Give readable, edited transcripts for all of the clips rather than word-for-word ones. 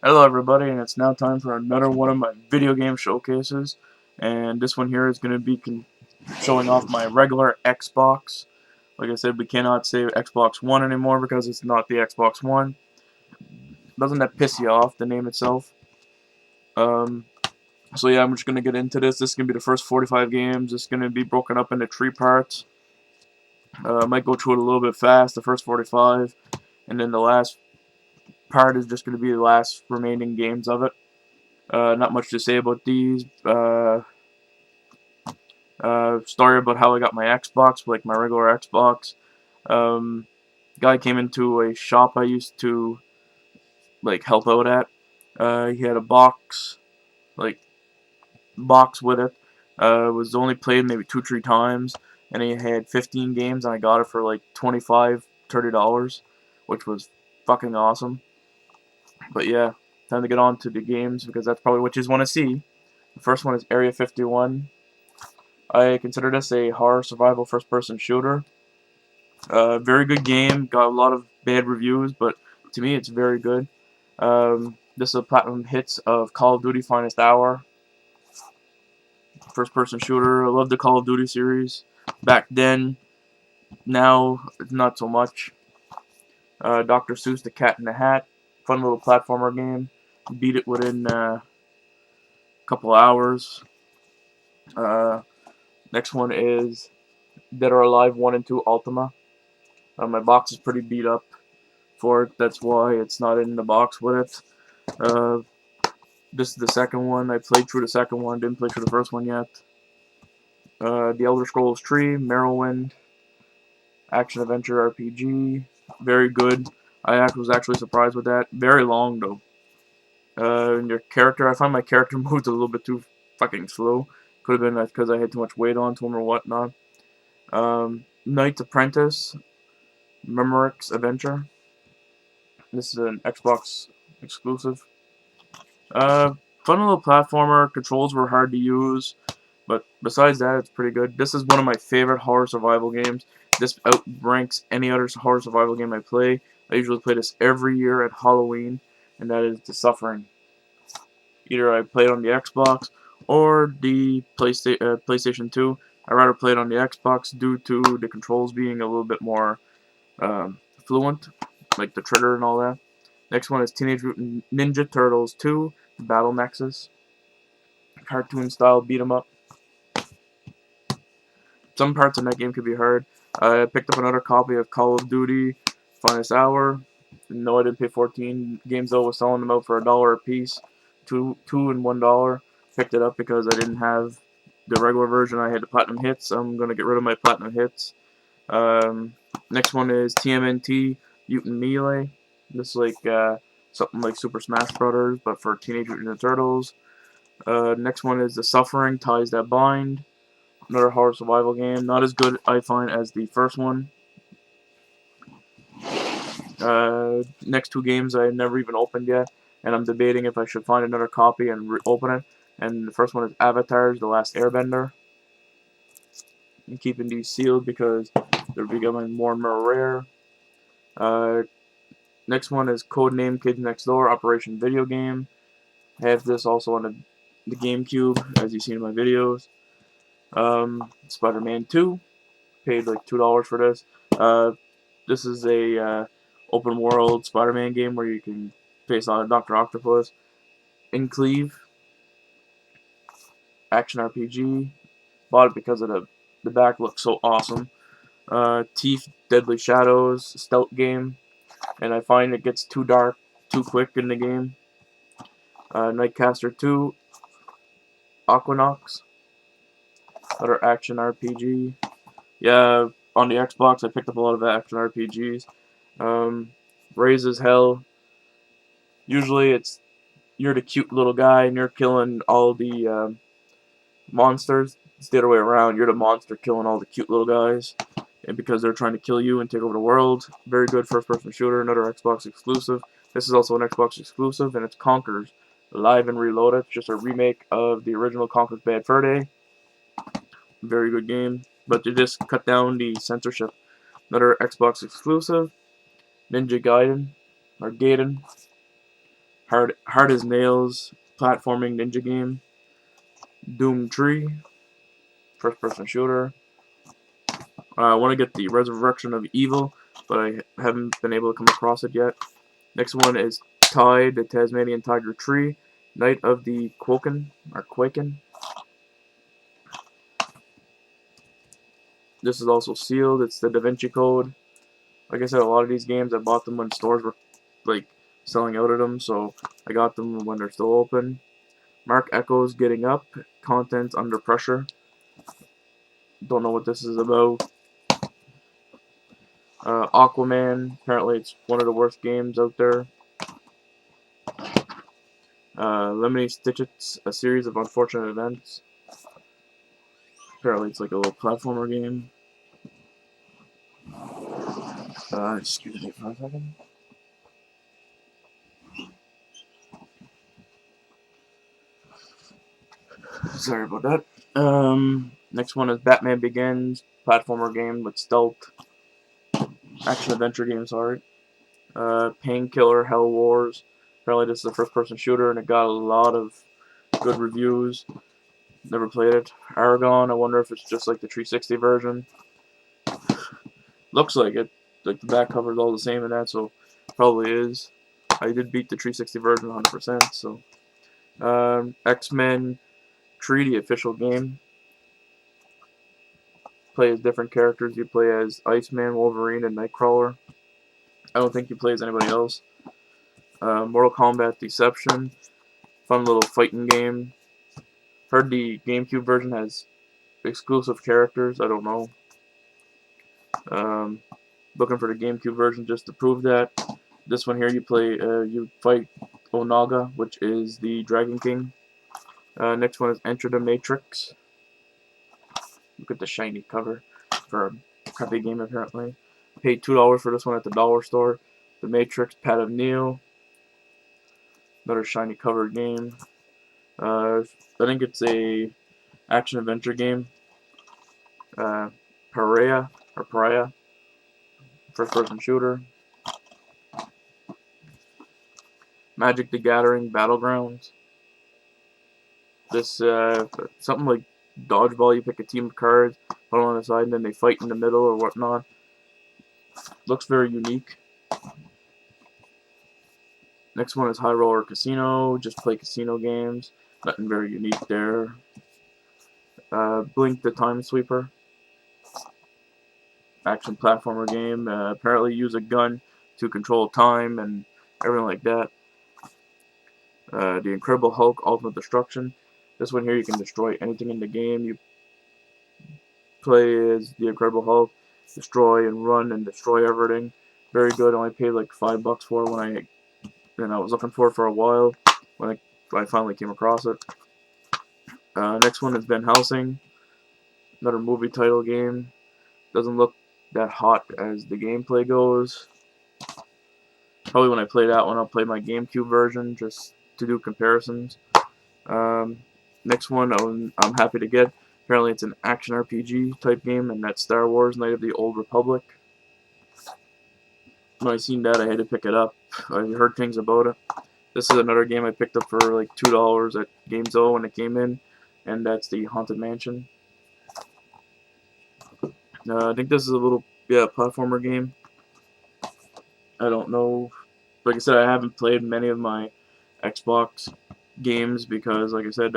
Hello everybody, and it's now time for another one of my video game showcases. And this one here is going to be showing off my regular Xbox. Like I said, we cannot say Xbox One anymore because it's not the Xbox One. Doesn't that piss you off, the name itself? Um, so yeah, I'm just going to get into this. This is going to be the first 45 games. It's going to be broken up into 3 parts. I might go through it a little bit fast, the first 45. And then the last part is just going to be the last remaining games of it. Not much to say about these. Story about how I got my Xbox, like my regular Xbox. Um, Guy came into a shop I used to like help out at. He had a like box with it. It was only played maybe 2-3 times, and he had 15 games, and I got it for like $25-$30, which was fucking awesome. But yeah, time to get on to the games because that's probably what you want to see. The first one is Area 51. I consider this a horror survival first-person shooter. Very good game. Got a lot of bad reviews, but to me, it's very good. This is a platinum hits of Call of Duty Finest Hour. First-person shooter. I love the Call of Duty series. Back then, now not so much. Dr. Seuss, The Cat in the Hat. Fun little platformer game. Beat it within a couple hours. Uh, Next one is Dead or Alive 1 and 2 Ultima. My box is pretty beat up for it. That's why it's not in the box with it. This is the second one. I played through the second one. Didn't play through the first one yet. The Elder Scrolls 3, Morrowind, action adventure RPG. Very good. Was actually surprised with that. Very long though. And your character, I find my character moved a little bit too fucking slow. Could have been because I had too much weight onto him or whatnot. Knight's Apprentice, Memoryx Adventure. This is an Xbox exclusive. Uh, Fun little platformer. Controls were hard to use, but besides that, it's pretty good. This is one of my favorite horror survival games. This outranks any other horror survival game I play. I usually play this every year at Halloween, and that is The Suffering. Either I play it on the Xbox or the PlayStation 2. I rather play it on the Xbox due to the controls being a little bit more fluent, like the trigger and all that. Next one is Teenage Mutant Ninja Turtles 2, Battle Nexus. Cartoon style beat 'em up. Some parts in that game could be hard. I picked up another copy of Call of Duty Finest Hour. No, I didn't pay 14. GameZilla was selling them out for $1 a piece, two and $1. Picked it up because I didn't have the regular version. I had the platinum hits. I'm gonna get rid of my platinum hits. Um, Next one is TMNT Mutant Melee. This is like something like Super Smash Brothers, but for Teenage Mutant Ninja Turtles. Next one is The Suffering Ties That Bind. Another horror survival game. Not as good, I find, as the first one. Next 2 games I never even opened yet, and I'm debating if I should find another copy and open it. And the first one is Avatar: The Last Airbender. I'm keeping these sealed because they're becoming more and more rare. Uh, Next one is Codename Kids Next Door Operation Video Game. I have this also on the GameCube, as you've seen in my videos. Spider-Man 2. Paid like $2 for this. This is a open world Spider-Man game where you can face on Dr. Octopus. Enclave, action RPG. Bought it because of the back looks so awesome. Thief, Deadly Shadows, stealth game, and I find it gets too dark too quick in the game. Nightcaster 2, Aquanox, another action RPG. Yeah, on the Xbox I picked up a lot of action RPGs. Raise as Hell. Usually you're the cute little guy and you're killing all the monsters. It's the other way around. You're the monster killing all the cute little guys, and because they're trying to kill you and take over the world. Very good first-person shooter. Another Xbox exclusive. This is also an Xbox exclusive, and it's Conker's Live and Reloaded. It's just a remake of the original Conker's Bad Fur Day. Very good game, but they just cut down the censorship. Another Xbox exclusive. Ninja Gaiden or Gaiden. Hard as Nails platforming ninja game. Doom Tree, first-person shooter. I want to get the Resurrection of Evil, but I haven't been able to come across it yet. Next one is Tide, the Tasmanian Tiger Tree. Night of the Quoken, or Quaken. This is also sealed. It's the Da Vinci Code. Like I said, a lot of these games, I bought them when stores were like selling out of them, so I got them when they're still open. Mark Echoes Getting Up, Content Under Pressure. Don't know what this is about. Aquaman, apparently it's one of the worst games out there. Lemony Snicket's A Series of Unfortunate Events. Apparently it's like a little platformer game. Excuse me for a second. Sorry about that. Next one is Batman Begins, platformer game with stealth. Action-adventure game, sorry. Painkiller Hell Wars. Apparently this is a first-person shooter, and it got a lot of good reviews. Never played it. Aragon, I wonder if it's just like the 360 version. Looks like it. Like the back cover is all the same and that, so probably is. I did beat the 360 version 100%, so. X-Men Treaty official game. Play as different characters. You play as Iceman, Wolverine, and Nightcrawler. I don't think you play as anybody else. Mortal Kombat Deception. Fun little fighting game. Heard the GameCube version has exclusive characters. I don't know. Looking for the GameCube version just to prove that. This one here, you fight Onaga, which is the Dragon King. Next one is Enter the Matrix. Look at the shiny cover for a crappy game, apparently. Paid $2 for this one at the dollar store. The Matrix, Path of Neo. Another shiny covered game. I think it's a action-adventure game. Pariah. First-person shooter. Magic the Gathering Battlegrounds. This, something like dodgeball. You pick a team of cards, put them on the side, and then they fight in the middle or whatnot. Looks very unique. Next one is High Roller Casino. Just play casino games. Nothing very unique there. Blink the Time Sweeper. Action platformer game. Apparently use a gun to control time and everything like that. The Incredible Hulk Ultimate Destruction. This one here, you can destroy anything in the game. You play as the Incredible Hulk, destroy and run and destroy everything. Very good. I only paid like $5 for it I was looking for it for a while when I finally came across it. Next one is Van Helsing. Another movie title game. Doesn't look that hot as the gameplay goes. Probably when I play that one, I'll play my GameCube version just to do comparisons. Next one I'm happy to get. Apparently it's an action RPG type game, and that's Star Wars Knight of the Old Republic. When I seen that, I had to pick it up. I heard things about it. This is another game I picked up for like $2 at GameZone when it came in, and that's the Haunted Mansion. I think this is a little platformer game. I don't know. Like I said, I haven't played many of my Xbox games because, like I said,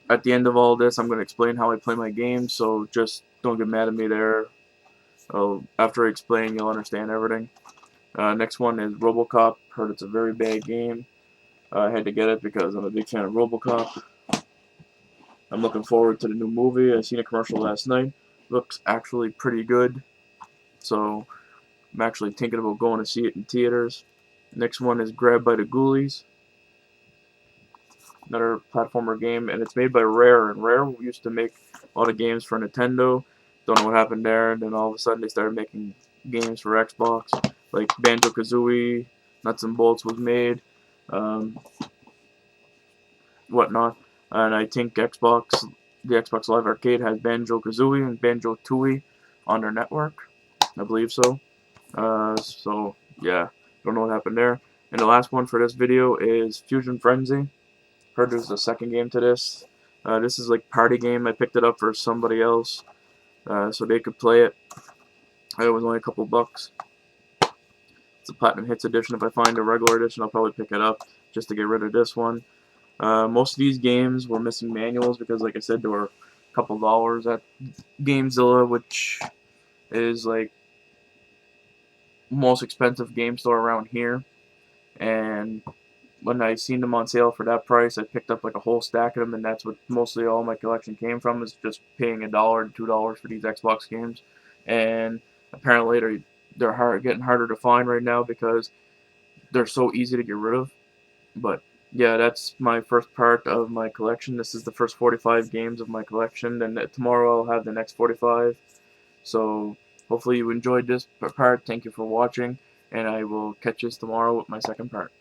at the end of all this, I'm going to explain how I play my games, so just don't get mad at me there. After I explain, you'll understand everything. Next one is RoboCop. Heard it's a very bad game. I had to get it because I'm a big fan of RoboCop. I'm looking forward to the new movie. I seen a commercial last night. Looks actually pretty good. So I'm actually thinking about going to see it in theaters. Next one is Grabbed by the Ghoulies. Another platformer game, and it's made by Rare. And Rare used to make a lot of games for Nintendo. Don't know what happened there. And then all of a sudden they started making games for Xbox. Like Banjo-Kazooie, Nuts and Bolts was made. Whatnot. And I think the Xbox Live Arcade has Banjo-Kazooie and Banjo-Tooie on their network. I believe so. So, yeah. Don't know what happened there. And the last one for this video is Fusion Frenzy. Heard there's a second game to this. This is like party game. I picked it up for somebody else so they could play it. It was only a couple bucks. It's a Platinum Hits edition. If I find a regular edition, I'll probably pick it up just to get rid of this one. Most of these games were missing manuals because, like I said, there were a couple dollars at Gamezilla, which is like most expensive game store around here. And when I seen them on sale for that price, I picked up like a whole stack of them, and that's what mostly all my collection came from, is just paying $1 to $2 for these Xbox games. And apparently they're getting harder to find right now because they're so easy to get rid of. But yeah, that's my first part of my collection. This is the first 45 games of my collection, and tomorrow I'll have the next 45. So hopefully you enjoyed this part. Thank you for watching, and I will catch you tomorrow with my second part.